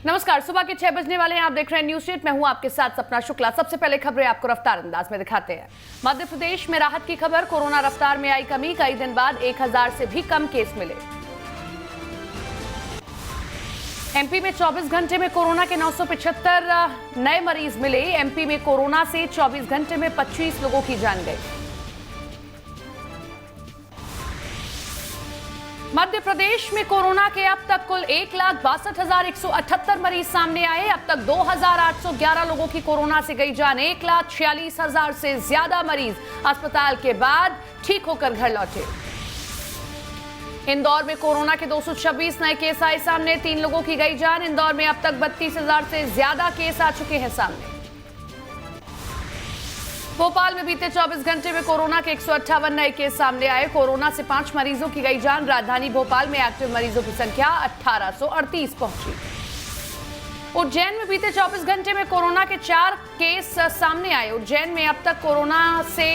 नमस्कार, सुबह के 6 बजने वाले हैं। आप देख रहे हैं न्यूज स्टेट। मैं हूं आपके साथ सपना शुक्ला। सबसे पहले खबरें आपको रफ्तार अंदाज में दिखाते हैं। मध्य प्रदेश में राहत की खबर। कोरोना रफ्तार में आई कमी। कई दिन बाद 1000 से भी कम केस मिले। एमपी में 24 घंटे में कोरोना के 975 नए मरीज मिले। एमपी में कोरोना से 24 घंटे में 25 लोगों की जान गई। मध्य प्रदेश में कोरोना के अब तक कुल 1,62,178 मरीज सामने आए। अब तक 2,811 लोगों की कोरोना से गई जान। 1,46,000 से ज्यादा मरीज अस्पताल के बाद ठीक होकर घर लौटे। इंदौर में कोरोना के 226 नए केस आए सामने। 3 लोगों की गई जान। इंदौर में अब तक 32,000 से ज्यादा केस आ चुके हैं सामने। भोपाल में बीते 24 घंटे में कोरोना के 158 नए केस सामने आए। कोरोना से 5 मरीजों की गई जान। राजधानी भोपाल में एक्टिव मरीजों की संख्या 1838 पहुंची। उज्जैन में बीते 24 घंटे में कोरोना के 4 केस सामने आए। उज्जैन में अब तक कोरोना से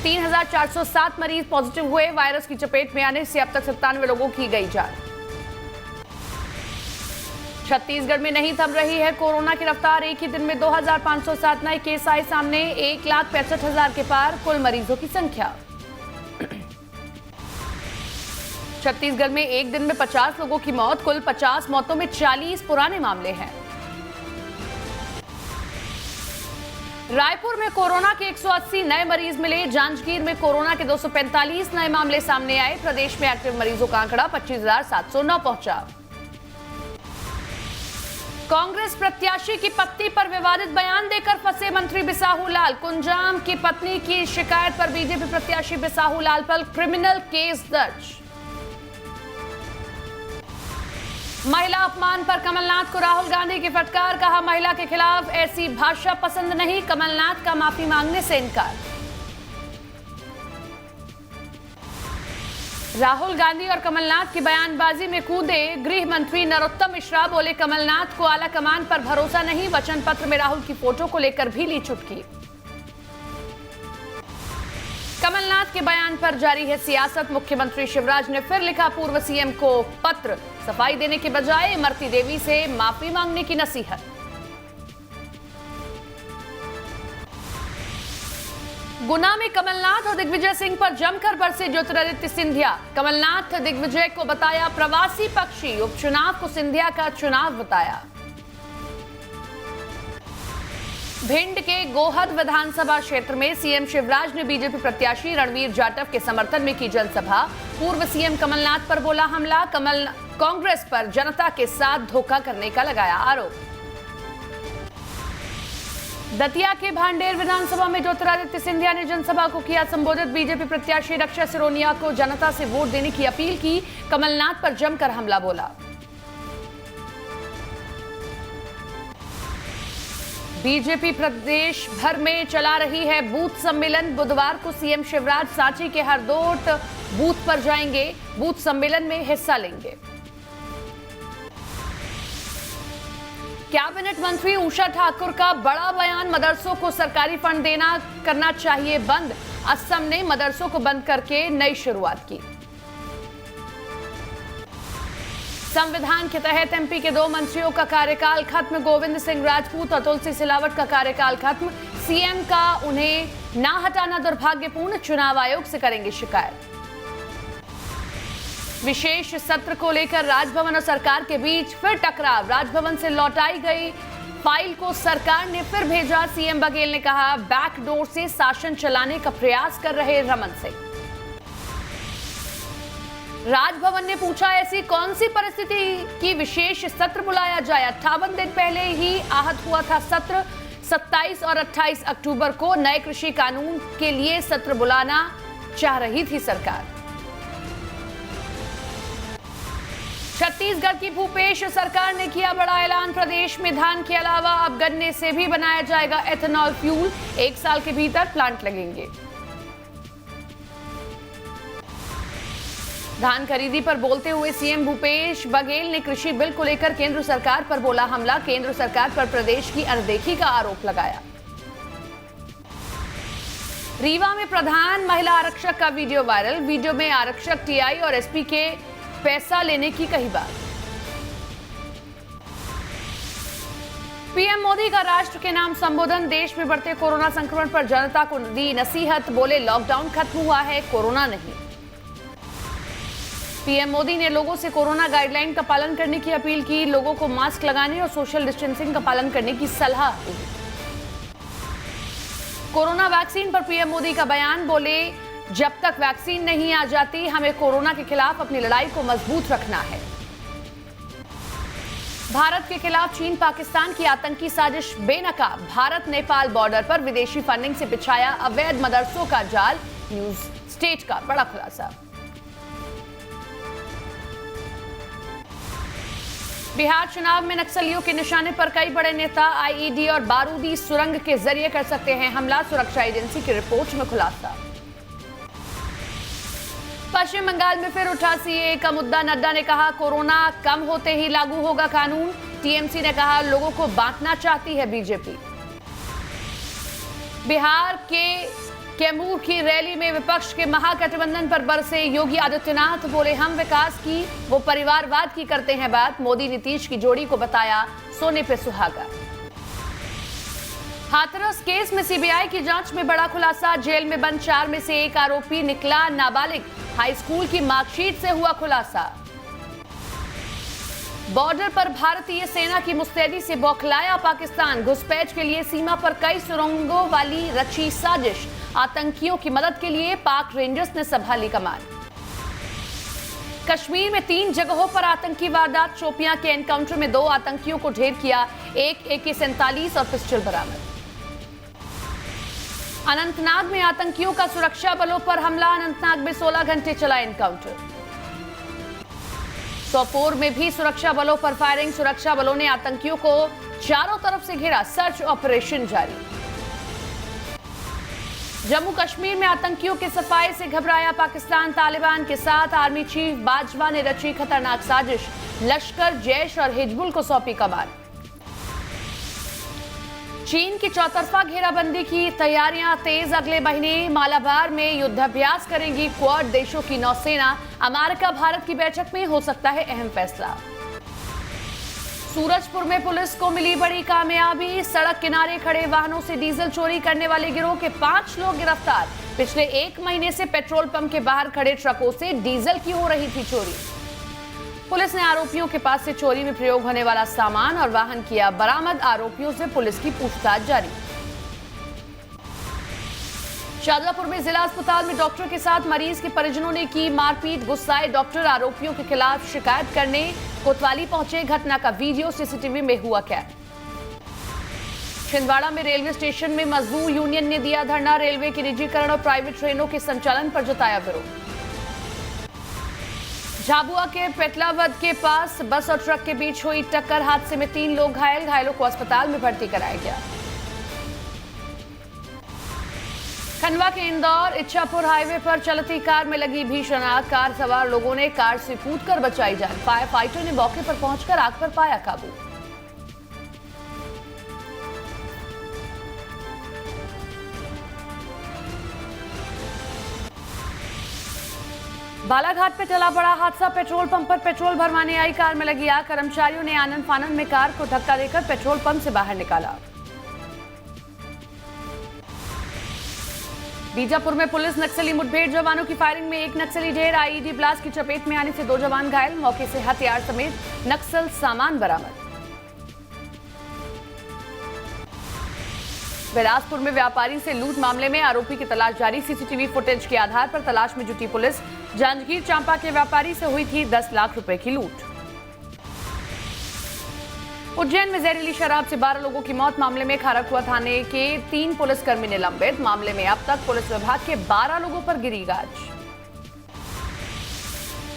3,407 मरीज पॉजिटिव हुए। वायरस की चपेट में आने से अब तक 97 लोगों की गई जान। छत्तीसगढ़ में नहीं थम रही है कोरोना की रफ्तार। एक ही दिन में 2,507 नए केस आए सामने। 1,65,000 के पार कुल मरीजों की संख्या। छत्तीसगढ़ में एक दिन में 50 लोगों की मौत। कुल 50 मौतों में 40 पुराने मामले हैं। रायपुर में कोरोना के 180 नए मरीज मिले। जांजगीर में कोरोना के 245 नए मामले सामने आए। प्रदेश में एक्टिव मरीजों का आंकड़ा 25,709 पहुंचा। कांग्रेस प्रत्याशी की पत्नी पर विवादित बयान देकर फंसे मंत्री बिसाहू लाल। कुंजाम की पत्नी की शिकायत पर बीजेपी प्रत्याशी बिसाहू लाल पर क्रिमिनल केस दर्ज। महिला अपमान पर कमलनाथ को राहुल गांधी की फटकार। कहा, महिला के खिलाफ ऐसी भाषा पसंद नहीं। कमलनाथ का माफी मांगने से इनकार। राहुल गांधी और कमलनाथ की बयानबाजी में कूदे गृह मंत्री नरोत्तम मिश्रा। बोले, कमलनाथ को आला कमान पर भरोसा नहीं। वचन पत्र में राहुल की फोटो को लेकर भी ली चुटकी। कमलनाथ के बयान पर जारी है सियासत। मुख्यमंत्री शिवराज ने फिर लिखा पूर्व सीएम को पत्र। सफाई देने के बजाय इमरती देवी से माफी मांगने की नसीहत। गुना में कमलनाथ और दिग्विजय सिंह पर जमकर बरसे ज्योतिरादित्य सिंधिया। कमलनाथ दिग्विजय को बताया प्रवासी पक्षी। उपचुनाव को सिंधिया का चुनाव बताया। भिंड के गोहद विधानसभा क्षेत्र में सीएम शिवराज ने बीजेपी प्रत्याशी रणवीर जाटव के समर्थन में की जनसभा। पूर्व सीएम कमलनाथ पर बोला हमला। कांग्रेस पर जनता के साथ धोखा करने का लगाया आरोप। दतिया के भांडेर विधानसभा में ज्योतिरादित्य सिंधिया ने जनसभा को किया संबोधित। बीजेपी प्रत्याशी रक्षा सिरोनिया को जनता से वोट देने की अपील की। कमलनाथ पर जमकर हमला बोला। बीजेपी प्रदेश भर में चला रही है बूथ सम्मेलन। बुधवार को सीएम शिवराज सांची के हरदोट बूथ पर जाएंगे। बूथ सम्मेलन में हिस्सा लेंगे। कैबिनेट मंत्री उषा ठाकुर का बड़ा बयान। मदरसों को सरकारी फंड देना करना चाहिए बंद। असम ने मदरसों को बंद करके नई शुरुआत की। संविधान के तहत एमपी के 2 मंत्रियों का कार्यकाल खत्म। गोविंद सिंह राजपूत और तुलसी सिलावट का कार्यकाल खत्म। सीएम का उन्हें ना हटाना दुर्भाग्यपूर्ण। चुनाव आयोग से करेंगे शिकायत। विशेष सत्र को लेकर राजभवन और सरकार के बीच फिर टकराव। राजभवन से लौटाई गई फाइल को सरकार ने फिर भेजा। सीएम बघेल ने कहा, बैकडोर से शासन चलाने का प्रयास कर रहे रमन सिंह। राजभवन ने पूछा, ऐसी कौन सी परिस्थिति की विशेष सत्र बुलाया जाए। 58 दिन पहले ही आहत हुआ था सत्र। 27 और 28 अक्टूबर को नए कृषि कानून के लिए सत्र बुलाना चाह रही थी सरकार। छत्तीसगढ़ की भूपेश सरकार ने किया बड़ा ऐलान। प्रदेश में धान के अलावा अब गन्ने से भी बनाया जाएगा एथेनॉल फ्यूल। 1 साल के भीतर प्लांट लगेंगे। धान खरीदी पर बोलते हुए सीएम भूपेश बघेल ने कृषि बिल को लेकर केंद्र सरकार पर बोला हमला। केंद्र सरकार पर प्रदेश की अनदेखी का आरोप लगाया। रीवा में प्रधान महिला आरक्षक का वीडियो वायरल। वीडियो में आरक्षक टीआई और एसपी के पैसा लेने की कही बात। पीएम मोदी का राष्ट्र के नाम संबोधन, देश में बढ़ते कोरोना संक्रमण पर जनता को दी नसीहत, बोले लॉकडाउन खत्म हुआ है, कोरोना नहीं। पीएम मोदी ने लोगों से कोरोना गाइडलाइन का पालन करने की अपील की, लोगों को मास्क लगाने और सोशल डिस्टेंसिंग का पालन करने की सलाह दी। कोरोना वैक्सीन पर पीएम मोदी का बयान, बोले जब तक वैक्सीन नहीं आ जाती हमें कोरोना के खिलाफ अपनी लड़ाई को मजबूत रखना है। भारत के खिलाफ चीन पाकिस्तान की आतंकी साजिश बेनकाब, भारत नेपाल बॉर्डर पर विदेशी फंडिंग से बिछाया अवैध मदरसों का जाल, न्यूज स्टेट का बड़ा खुलासा। बिहार चुनाव में नक्सलियों के निशाने पर कई बड़े नेता आईईडी और बारूदी सुरंग के जरिए कर सकते हैं हमला, सुरक्षा एजेंसी की रिपोर्ट में खुलासा। पश्चिम बंगाल में फिर उठा सीएए का मुद्दा, नड्डा ने कहा कोरोना कम होते ही लागू होगा कानून, टीएमसी ने कहा लोगों को बांटना चाहती है बीजेपी। बिहार के कैमूर की रैली में विपक्ष के महागठबंधन पर बरसे योगी आदित्यनाथ, बोले हम विकास की वो परिवारवाद की करते हैं बात, मोदी नीतीश की जोड़ी को बताया सोने पे सुहागा। हाथरस केस में सीबीआई की जांच में बड़ा खुलासा, जेल में बंद 4 में से एक आरोपी निकला नाबालिग, हाई स्कूल की मार्कशीट से हुआ खुलासा। बॉर्डर पर भारतीय सेना की मुस्तैदी से बौखलाया पाकिस्तान, घुसपैठ के लिए सीमा पर कई सुरंगों वाली रची साजिश, आतंकियों की मदद के लिए पाक रेंजर्स ने संभाली कमान। कश्मीर में 3 जगहों पर आतंकी वारदात, शोपियां के एनकाउंटर में 2 आतंकियों को ढेर किया, एक AK-47 और पिस्टल बरामद। अनंतनाग में आतंकियों का सुरक्षा बलों पर हमला, अनंतनाग में 16 घंटे चला एनकाउंटर। सोपोर में भी सुरक्षा बलों पर फायरिंग, सुरक्षा बलों ने आतंकियों को चारों तरफ से घेरा, सर्च ऑपरेशन जारी। जम्मू कश्मीर में आतंकियों के सफाये से घबराया पाकिस्तान, तालिबान के साथ आर्मी चीफ बाजवा ने रची खतरनाक साजिश, लश्कर, जैश और हिजबुल को सौंपी कमान। चीन की चौतरफा घेराबंदी की तैयारियां तेज, अगले महीने मालाबार में युद्धाभ्यास करेंगी क्वाड देशों की नौसेना, अमेरिका भारत की बैठक में हो सकता है अहम फैसला। सूरजपुर में पुलिस को मिली बड़ी कामयाबी, सड़क किनारे खड़े वाहनों से डीजल चोरी करने वाले गिरोह के 5 लोग गिरफ्तार, पिछले 1 महीने से पेट्रोल पंप के बाहर खड़े ट्रकों से डीजल की हो रही थी चोरी। पुलिस ने आरोपियों के पास से चोरी में प्रयोग होने वाला सामान और वाहन किया बरामद, आरोपियों से पुलिस की पूछताछ जारी। शाहजहांपुर में जिला अस्पताल में डॉक्टर के साथ मरीज के परिजनों ने की मारपीट, गुस्साए डॉक्टर आरोपियों के खिलाफ शिकायत करने कोतवाली पहुंचे, घटना का वीडियो सीसीटीवी में हुआ कैद। छिंदवाड़ा में रेलवे स्टेशन में मजदूर यूनियन ने दिया धरना, रेलवे के निजीकरण और प्राइवेट ट्रेनों के संचालन पर जताया विरोध। झाबुआ के पेटलावद के पास बस और ट्रक के बीच हुई टक्कर, हादसे में 3 लोग घायल, घायलों को अस्पताल में भर्ती कराया गया। खंडवा के इंदौर इच्छापुर हाईवे पर चलती कार में लगी भीषण आग, कार सवार लोगों ने कार से कूदकर बचाई जान, फायर फाइटर ने मौके पर पहुंचकर आग पर पाया काबू। बालाघाट पे चला बड़ा हादसा, पेट्रोल पंप पर पेट्रोल भरवाने आई कार में लगी आग, कर्मचारियों ने आनन फानन में कार को धक्का देकर पेट्रोल पंप से बाहर निकाला। बीजापुर में पुलिस नक्सली मुठभेड़, जवानों की फायरिंग में 1 नक्सली ढेर, आईईडी ब्लास्ट की चपेट में आने से 2 जवान घायल, मौके से हथियार समेत नक्सल सामान बरामद। बिलासपुर में व्यापारी से लूट मामले में आरोपी की तलाश जारी, सीसीटीवी फुटेज के आधार पर तलाश में जुटी पुलिस, जांजगीर चांपा के व्यापारी से हुई थी 10 लाख रुपए की लूट। उज्जैन में जहरीली शराब से 12 लोगों की मौत, मामले में खारकुआ थाने के 3 पुलिसकर्मी निलंबित, मामले में अब तक पुलिस विभाग के 12 लोगों पर गिरी गाज।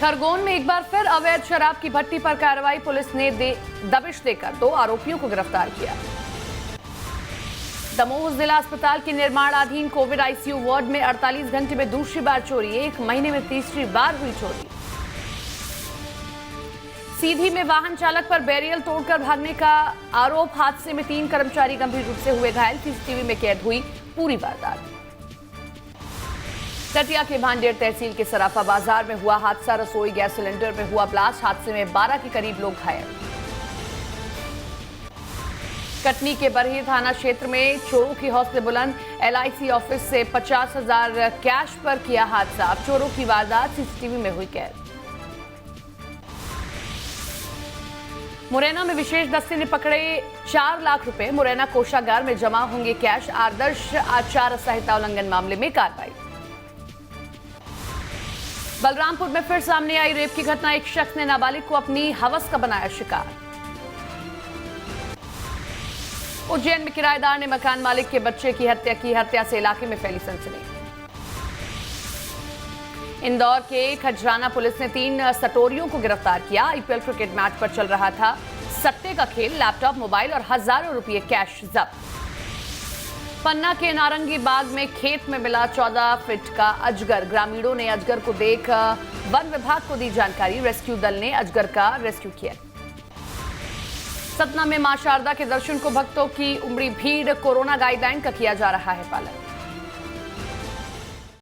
खरगोन में एक बार फिर अवैध शराब की भट्टी पर कार्रवाई, पुलिस ने दबिश देकर 2 आरोपियों को गिरफ्तार किया। दमोह जिला अस्पताल के निर्माणाधीन कोविड आईसीयू वार्ड में 48 घंटे में दूसरी बार चोरी, 1 महीने में तीसरी बार हुई चोरी। सीधी में वाहन चालक पर बैरियर तोड़कर भागने का आरोप, हादसे में 3 कर्मचारी गंभीर रूप से हुए घायल, सीसीटीवी में कैद हुई पूरी वारदात। कटिया के भांडेर तहसील के सराफा बाजार में हुआ हादसा, रसोई गैस सिलेंडर में हुआ ब्लास्ट, हादसे में 12 के करीब लोग घायल। कटनी के बरही थाना क्षेत्र में चोरों की हौसले बुलंद। LIC ऑफिस से 50,000 कैश पर किया हादसा। चोरों की वारदात सीसीटीवी में हुई कैद। मुरैना में विशेष दस्ते ने पकड़े 4 लाख रुपए। मुरैना कोषागार में जमा होंगे कैश। आदर्श आचार संहिता उल्लंघन मामले में कार्रवाई। बलरामपुर में फिर सामने आई रेप की घटना। एक शख्स ने नाबालिग को अपनी हवस का बनाया शिकार। उज्जैन में किराएदार ने मकान मालिक के बच्चे की हत्या की। हत्या से इलाके में फैली सनसनी। इंदौर के खजराना पुलिस ने 3 सटोरियों को गिरफ्तार किया। IPL क्रिकेट मैच पर चल रहा था सट्टे का खेल। लैपटॉप, मोबाइल और हजारों रुपए कैश जब्त। पन्ना के नारंगी बाग में खेत में मिला 14 फीट का अजगर। ग्रामीणों ने अजगर को देख वन विभाग को दी जानकारी। रेस्क्यू दल ने अजगर का रेस्क्यू किया। सतना में मां शारदा के दर्शन को भक्तों की उमड़ी भीड़। कोरोना गाइडलाइन का किया जा रहा है पालन।